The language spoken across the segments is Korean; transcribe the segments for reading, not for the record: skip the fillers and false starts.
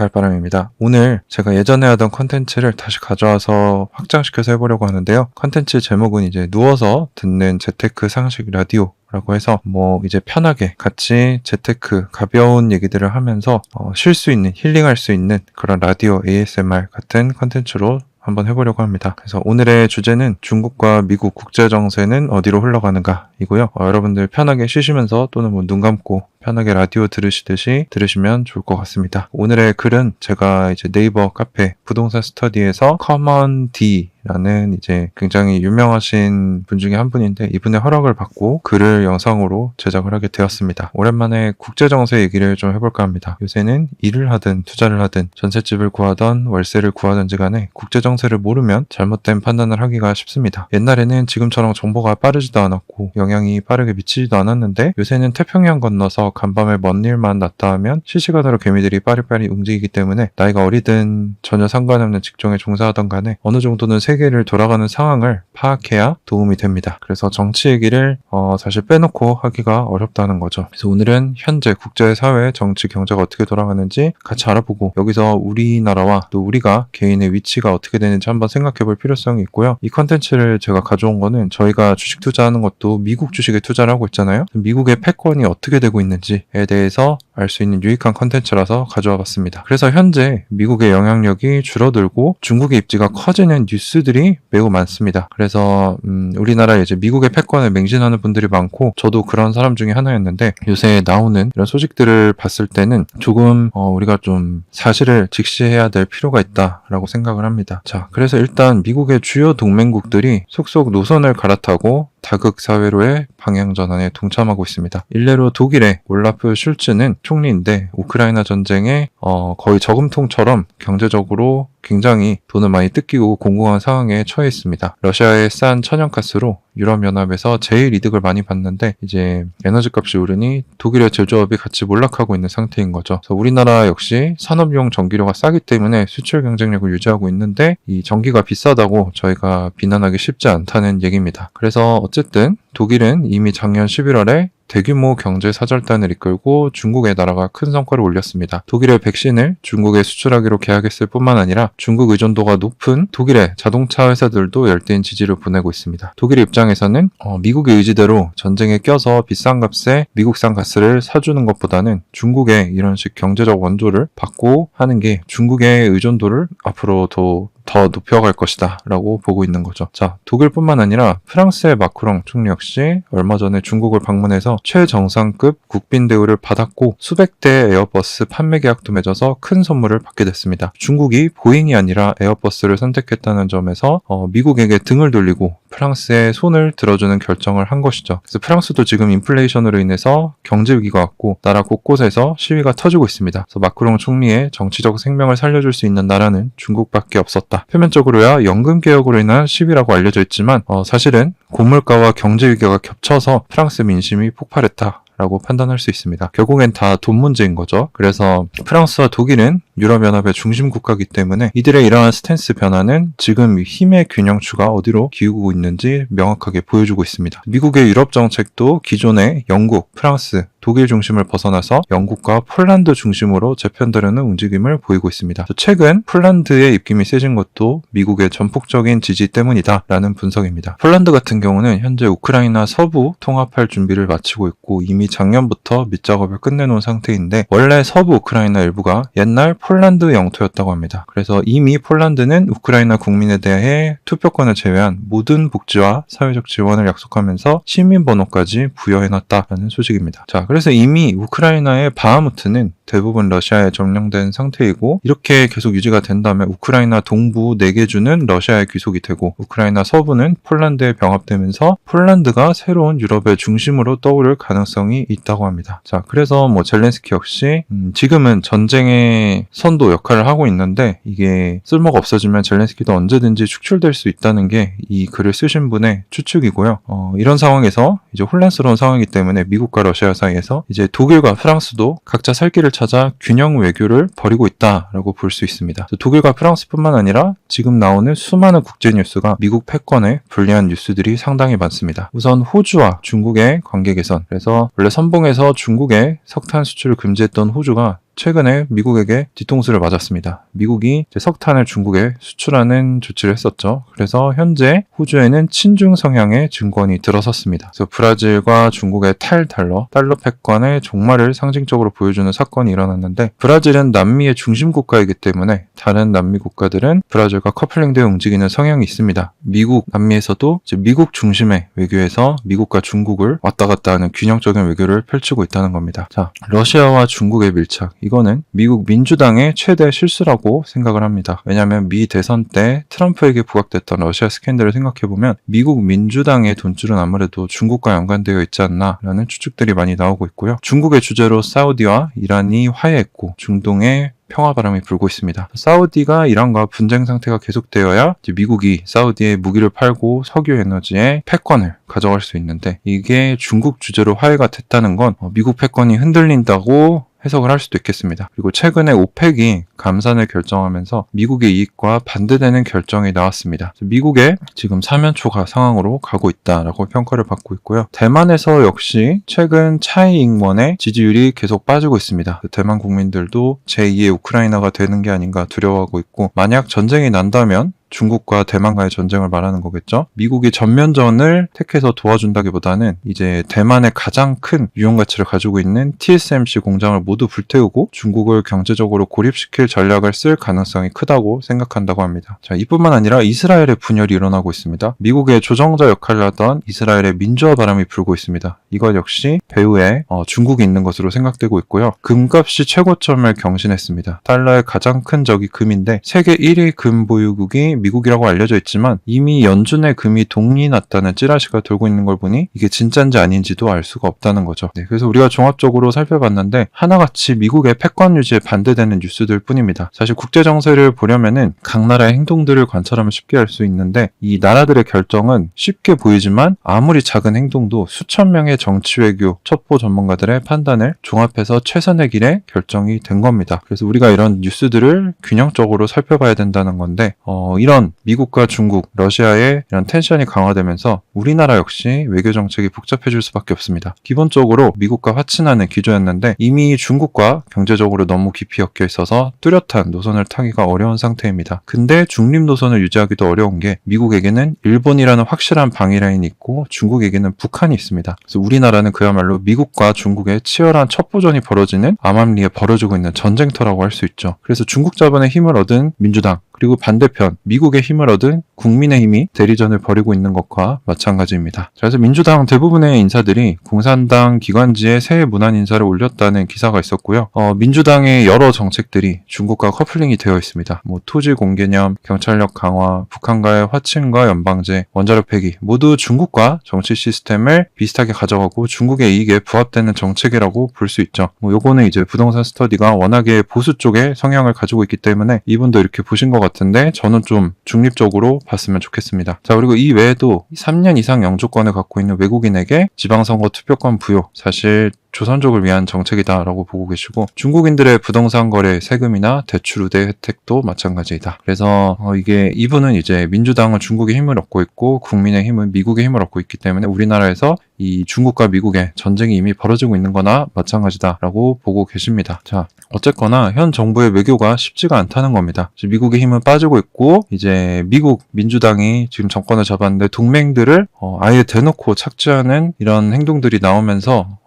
가을바람입니다. 오늘 제가 예전에 하던 컨텐츠를 다시 가져와서 확장시켜서 해보려고 하는데요. 컨텐츠 제목은 이제 누워서 듣는 재테크 상식 라디오 라고 해서 이제 편하게 같이 재테크 가벼운 얘기들을 하면서 쉴 수 있는, 힐링할 수 있는 그런 라디오 ASMR 같은 컨텐츠로 한번 해보려고 합니다. 그래서 오늘의 주제는 중국과 미국 국제정세는 어디로 흘러가는가 이고요. 여러분들 편하게 쉬시면서 또는 눈 감고 편하게 라디오 들으시듯이 들으시면 좋을 것 같습니다. 오늘의 글은 제가 이제 네이버 카페 부동산 스터디에서 커먼 D라는 이제 굉장히 유명하신 분 중에 한 분인데 이분의 허락을 받고 글을 영상으로 제작을 하게 되었습니다. 오랜만에 국제정세 얘기를 좀 해볼까 합니다. 요새는 일을 하든 투자를 하든 전셋집을 구하던 월세를 구하든지 간에 국제정세를 모르면 잘못된 판단을 하기가 쉽습니다. 옛날에는 지금처럼 정보가 빠르지도 않았고 영향이 빠르게 미치지도 않았는데 요새는 태평양 건너서 간밤에 먼 일만 났다 하면 실시간으로 개미들이 빠리빠리 움직이기 때문에 나이가 어리든 전혀 상관없는 직종에 종사하던 간에 어느 정도는 세계를 돌아가는 상황을 파악해야 도움이 됩니다. 그래서 정치 얘기를 사실 빼놓고 하기가 어렵다는 거죠. 그래서 오늘은 현재 국제사회, 정치, 경제가 어떻게 돌아가는지 같이 알아보고 여기서 우리나라와 또 우리가 개인의 위치가 어떻게 되는지 한번 생각해 볼 필요성이 있고요. 이 컨텐츠를 제가 가져온 거는 저희가 주식 투자하는 것도 미국 주식에 투자를 하고 있잖아요. 미국의 패권이 어떻게 되고 있는지에 대해서 알 수 있는 유익한 컨텐츠라서 가져와 봤습니다. 그래서 현재 미국의 영향력이 줄어들고 중국의 입지가 커지는 뉴스들이 매우 많습니다. 그래서 우리나라에 이제 미국의 패권을 맹신하는 분들이 많고 저도 그런 사람 중에 하나였는데 요새 나오는 이런 소식들을 봤을 때는 조금 우리가 좀 사실을 직시해야 될 필요가 있다라고 생각을 합니다. 자, 그래서 일단 미국의 주요 동맹국들이 속속 노선을 갈아타고 다극사회로의 방향전환에 동참하고 있습니다. 일례로 독일의 올라프 슐츠는 총리인데 우크라이나 전쟁에 거의 저금통처럼 경제적으로 굉장히 돈을 많이 뜯기고 공공한 상황에 처해 있습니다. 러시아의 싼 천연가스로 유럽연합에서 제일 이득을 많이 봤는데 이제 에너지 값이 오르니 독일의 제조업이 같이 몰락하고 있는 상태인 거죠. 그래서 우리나라 역시 산업용 전기료가 싸기 때문에 수출 경쟁력을 유지하고 있는데 이 전기가 비싸다고 저희가 비난하기 쉽지 않다는 얘기입니다. 그래서 어쨌든 독일은 이미 작년 11월에 대규모 경제 사절단을 이끌고 중국에 나라가 큰 성과를 올렸습니다. 독일의 백신을 중국에 수출하기로 계약했을 뿐만 아니라 중국 의존도가 높은 독일의 자동차 회사들도 열띤 지지를 보내고 있습니다. 독일 입장에서는 미국의 의지대로 전쟁에 껴서 비싼 값에 미국산 가스를 사주는 것보다는 중국의 이런 식 경제적 원조를 받고 하는 게 중국의 의존도를 앞으로 더 높여갈 것이다 라고 보고 있는 거죠. 자, 독일뿐만 아니라 프랑스의 마크롱 총리 역시 얼마 전에 중국을 방문해서 최정상급 국빈 대우를 받았고 수백 대 에어버스 판매 계약도 맺어서 큰 선물을 받게 됐습니다. 중국이 보잉이 아니라 에어버스를 선택했다는 점에서 미국에게 등을 돌리고 프랑스에 손을 들어주는 결정을 한 것이죠. 그래서 프랑스도 지금 인플레이션으로 인해서 경제 위기가 왔고 나라 곳곳에서 시위가 터지고 있습니다. 그래서 마크롱 총리의 정치적 생명을 살려줄 수 있는 나라는 중국밖에 없었다. 표면적으로야 연금 개혁으로 인한 시위라고 알려져 있지만 사실은 고물가와 경제 위기가 겹쳐서 프랑스 민심이 폭발했다. 라고 판단할 수 있습니다. 결국엔 다 돈 문제인 거죠. 그래서 프랑스와 독일은 유럽연합의 중심 국가이기 때문에 이들의 이러한 스탠스 변화는 지금 힘의 균형추가 어디로 기우고 있는지 명확하게 보여주고 있습니다. 미국의 유럽 정책도 기존의 영국, 프랑스, 독일 중심을 벗어나서 영국과 폴란드 중심으로 재편되려는 움직임을 보이고 있습니다. 최근 폴란드의 입김이 세진 것도 미국의 전폭적인 지지 때문이다 라는 분석입니다. 폴란드 같은 경우는 현재 우크라이나 서부 통합할 준비를 마치고 있고 이미 작년부터 밑작업을 끝내놓은 상태인데 원래 서부 우크라이나 일부가 옛날 폴란드 영토였다고 합니다. 그래서 이미 폴란드는 우크라이나 국민에 대해 투표권을 제외한 모든 복지와 사회적 지원을 약속하면서 시민 번호까지 부여해놨다라는 소식입니다. 자, 그래서 이미 우크라이나의 바하무트는 대부분 러시아에 점령된 상태이고 이렇게 계속 유지가 된다면 우크라이나 동부 4개 주는 러시아의 귀속이 되고 우크라이나 서부는 폴란드에 병합되면서 폴란드가 새로운 유럽의 중심으로 떠오를 가능성이 있다고 합니다. 자, 그래서 젤렌스키 역시 지금은 전쟁의 선도 역할을 하고 있는데 이게 쓸모가 없어지면 젤렌스키도 언제든지 축출될 수 있다는 게 이 글을 쓰신 분의 추측이고요. 이런 상황에서 이제 혼란스러운 상황이기 때문에 미국과 러시아 사이에서 이제 독일과 프랑스도 각자 살 길을 찾아 균형 외교를 벌이고 있다라고 볼 수 있습니다. 독일과 프랑스뿐만 아니라 지금 나오는 수많은 국제 뉴스가 미국 패권에 불리한 뉴스들이 상당히 많습니다. 우선 호주와 중국의 관계 개선. 그래서 원래 선봉에서 중국에 석탄 수출을 금지했던 호주가 최근에 미국에게 뒤통수를 맞았습니다. 미국이 이제 석탄을 중국에 수출하는 조치를 했었죠. 그래서 현재 호주에는 친중 성향의 증권이 들어섰습니다. 그래서 브라질과 중국의 탈달러, 달러 패권의 종말을 상징적으로 보여주는 사건이 일어났는데, 브라질은 남미의 중심 국가이기 때문에 다른 남미 국가들은 브라질과 커플링되어 움직이는 성향이 있습니다. 미국, 남미에서도 이제 미국 중심의 외교에서 미국과 중국을 왔다 갔다 하는 균형적인 외교를 펼치고 있다는 겁니다. 자, 러시아와 중국의 밀착. 이거는 미국 민주당의 최대 실수라고 생각을 합니다. 왜냐하면 미 대선 때 트럼프에게 부각됐던 러시아 스캔들을 생각해보면 미국 민주당의 돈줄은 아무래도 중국과 연관되어 있지 않나라는 추측들이 많이 나오고 있고요. 중국의 주재로 사우디와 이란이 화해했고 중동의 평화 바람이 불고 있습니다. 사우디가 이란과 분쟁 상태가 계속되어야 미국이 사우디에 무기를 팔고 석유 에너지의 패권을 가져갈 수 있는데, 이게 중국 주재로 화해가 됐다는 건 미국 패권이 흔들린다고 해석을 할 수도 있겠습니다. 그리고 최근에 오펙이 감산을 결정하면서 미국의 이익과 반대되는 결정이 나왔습니다. 미국의 지금 사면초가 상황으로 가고 있다라고 평가를 받고 있고요. 대만에서 역시 최근 차이 잉원의 지지율이 계속 빠지고 있습니다. 대만 국민들도 제2의 우크라이나가 되는 게 아닌가 두려워하고 있고, 만약 전쟁이 난다면 중국과 대만과의 전쟁을 말하는 거겠죠. 미국이 전면전을 택해서 도와준다기보다는 이제 대만의 가장 큰 유용 가치를 가지고 있는 TSMC 공장을 모두 불태우고 중국을 경제적으로 고립시킬 전략을 쓸 가능성이 크다고 생각한다고 합니다. 자, 이뿐만 아니라 이스라엘의 분열이 일어나고 있습니다. 미국의 조정자 역할을 하던 이스라엘의 민주화 바람이 불고 있습니다. 이것 역시 배후에 중국이 있는 것으로 생각되고 있고요. 금값이 최고점을 경신했습니다. 달러의 가장 큰 적이 금인데 세계 1위 금 보유국이 미국이라고 알려져 있지만 이미 연준의 금이 동이 났다는 찌라시가 돌고 있는 걸 보니 이게 진짜인지 아닌지도 알 수가 없다는 거죠. 네, 그래서 우리가 종합적으로 살펴봤는데 하나같이 미국의 패권 유지에 반대되는 뉴스들 뿐입니다. 사실 국제 정세를 보려면은 각 나라의 행동들을 관찰하면 쉽게 알 수 있는데, 이 나라들의 결정은 쉽게 보이지만 아무리 작은 행동도 수천 명의 정치 외교 첩보 전문가들의 판단을 종합해서 최선의 길에 결정이 된 겁니다. 그래서 우리가 이런 뉴스들을 균형적으로 살펴봐야 된다는 건데, 이런 미국과 중국, 러시아의 이런 텐션이 강화되면서 우리나라 역시 외교 정책이 복잡해질 수밖에 없습니다. 기본적으로 미국과 화친하는 기조였는데 이미 중국과 경제적으로 너무 깊이 엮여 있어서 뚜렷한 노선을 타기가 어려운 상태입니다. 근데 중립 노선을 유지하기도 어려운 게 미국에게는 일본이라는 확실한 방위라인이 있고 중국에게는 북한이 있습니다. 그래서 우리나라는 그야말로 미국과 중국의 치열한 첩보전이 벌어지는 암암리에 벌어지고 있는 전쟁터라고 할 수 있죠. 그래서 중국 자본의 힘을 얻은 민주당, 그리고 반대편 미국의 힘을 얻은 국민의힘이 대리전을 벌이고 있는 것과 마찬가지입니다. 그래서 민주당 대부분의 인사들이 공산당 기관지에 새 문안 인사를 올렸다는 기사가 있었고요. 민주당의 여러 정책들이 중국과 커플링이 되어 있습니다. 토지 공개념, 경찰력 강화, 북한과의 화친과 연방제, 원자력 폐기 모두 중국과 정치 시스템을 비슷하게 가져가고 중국의 이익에 부합되는 정책이라고 볼 수 있죠. 요거는 이제 부동산 스터디가 워낙에 보수 쪽의 성향을 가지고 있기 때문에 이분도 이렇게 보신 것 같은데 저는 좀 중립적으로 봤으면 좋겠습니다. 자, 그리고 이 외에도 3년 이상 영주권을 갖고 있는 외국인에게 지방선거 투표권 부여, 사실 조선족을 위한 정책이다라고 보고 계시고, 중국인들의 부동산 거래 세금이나 대출 우대 혜택도 마찬가지이다. 그래서 이분은 이제 민주당은 중국의 힘을 얻고 있고 국민의 힘은 미국의 힘을 얻고 있기 때문에 우리나라에서 이 중국과 미국의 전쟁이 이미 벌어지고 있는 거나 마찬가지다라고 보고 계십니다. 자, 어쨌거나 현 정부의 외교가 쉽지가 않다는 겁니다. 미국의 힘은 빠지고 있고 이제 미국 민주당이 지금 정권을 잡았는데 동맹들을 아예 대놓고 착취하는 이런 행동들이 나오면서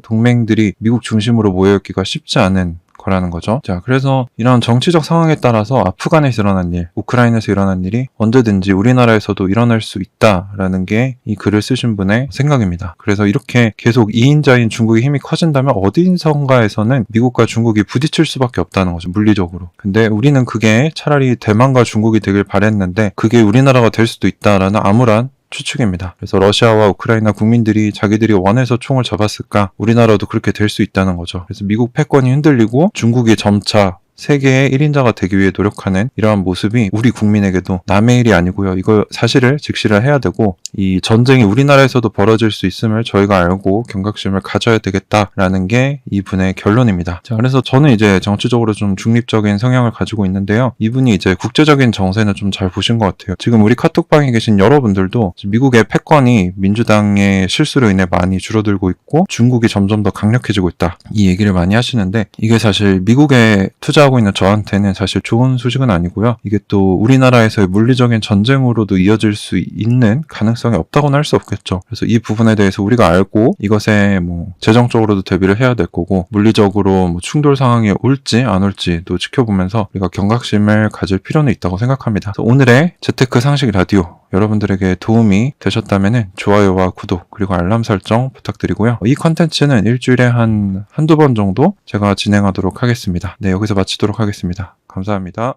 동맹들이 미국 중심으로 모여있기가 쉽지 않은 거라는 거죠. 자, 그래서 이런 정치적 상황에 따라서 아프간에서 일어난 일, 우크라이나에서 일어난 일이 언제든지 우리나라에서도 일어날 수 있다라는 게 이 글을 쓰신 분의 생각입니다. 그래서 이렇게 계속 2인자인 중국의 힘이 커진다면 어디선가에서는 미국과 중국이 부딪힐 수밖에 없다는 거죠, 물리적으로. 근데 우리는 그게 차라리 대만과 중국이 되길 바랬는데 그게 우리나라가 될 수도 있다라는 암울한 추측입니다. 그래서 러시아와 우크라이나 국민들이 자기들이 원해서 총을 잡았을까? 우리나라도 그렇게 될 수 있다는 거죠. 그래서 미국 패권이 흔들리고 중국이 점차 세계의 1인자가 되기 위해 노력하는 이러한 모습이 우리 국민에게도 남의 일이 아니고요. 이거 사실을 직시를 해야 되고, 이 전쟁이 우리나라에서도 벌어질 수 있음을 저희가 알고 경각심을 가져야 되겠다라는 게 이분의 결론입니다. 자, 그래서 저는 이제 정치적으로 좀 중립적인 성향을 가지고 있는데요. 이분이 이제 국제적인 정세는 좀 잘 보신 것 같아요. 지금 우리 카톡방에 계신 여러분들도 미국의 패권이 민주당의 실수로 인해 많이 줄어들고 있고 중국이 점점 더 강력해지고 있다. 이 얘기를 많이 하시는데, 이게 사실 미국에 투자하고 있는 저한테는 사실 좋은 소식은 아니고요. 이게 또 우리나라에서의 물리적인 전쟁으로도 이어질 수 있는 가능성이 없다고는 할 수 없겠죠. 그래서 이 부분에 대해서 우리가 알고 이것에 뭐 재정적으로도 대비를 해야 될 거고, 물리적으로 뭐 충돌 상황이 올지 안 올지도 지켜보면서 우리가 경각심을 가질 필요는 있다고 생각합니다. 오늘의 재테크 상식 라디오 여러분들에게 도움이 되셨다면 좋아요와 구독 그리고 알람 설정 부탁드리고요. 이 컨텐츠는 일주일에 한두 번 정도 제가 진행하도록 하겠습니다. 네, 여기서 마치도록 하겠습니다. 감사합니다.